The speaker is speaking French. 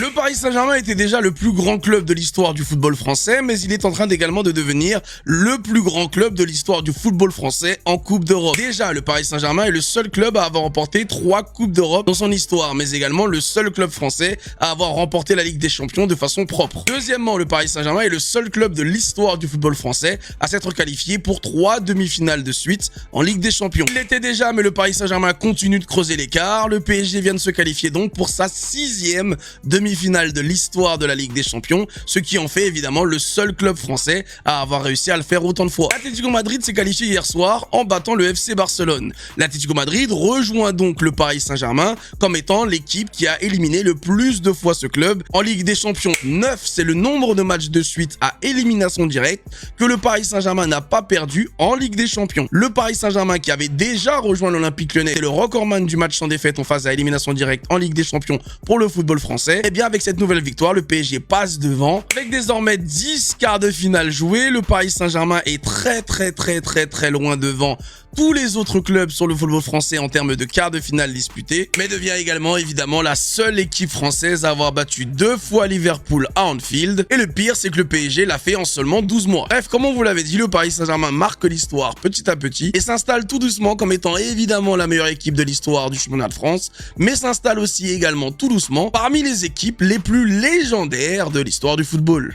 Le Paris Saint-Germain était déjà le plus grand club de l'histoire du football français, mais il est en train également de devenir le plus grand club de l'histoire du football français en Coupe d'Europe. Déjà, le Paris Saint-Germain est le seul club à avoir remporté 3 Coupes d'Europe dans son histoire, mais également le seul club français à avoir remporté la Ligue des Champions de façon propre. Deuxièmement, le Paris Saint-Germain est le seul club de l'histoire du football français à s'être qualifié pour 3 demi-finales de suite en Ligue des Champions. Il l'était déjà, mais le Paris Saint-Germain continue de creuser l'écart. Le PSG vient de se qualifier donc pour sa 6e demi-finale de l'histoire de la Ligue des Champions, ce qui en fait évidemment le seul club français à avoir réussi à le faire autant de fois. L'Atlético Madrid s'est qualifié hier soir en battant le FC Barcelone. L'Atlético Madrid rejoint donc le Paris Saint-Germain comme étant l'équipe qui a éliminé le plus de fois ce club en Ligue des Champions. 9, c'est le nombre de matchs de suite à élimination directe que le Paris Saint-Germain n'a pas perdu en Ligue des Champions. Le Paris Saint-Germain, qui avait déjà rejoint l'Olympique Lyonnais, est le recordman du match sans défaite en phase à élimination directe en Ligue des Champions pour le football français. Et bien avec cette nouvelle victoire, le PSG passe devant. Avec désormais 10 quarts de finale joués, le Paris Saint-Germain est très loin devant tous les autres clubs sur le football français en termes de quarts de finale disputés, mais devient également évidemment la seule équipe française à avoir battu 2 fois Liverpool à Anfield. Et le pire, c'est que le PSG l'a fait en seulement 12 mois. Bref, comme on vous l'avait dit, le Paris Saint-Germain marque l'histoire petit à petit et s'installe tout doucement comme étant évidemment la meilleure équipe de l'histoire du championnat de France, mais s'installe aussi également tout doucement parmi les équipes les plus légendaires de l'histoire du football.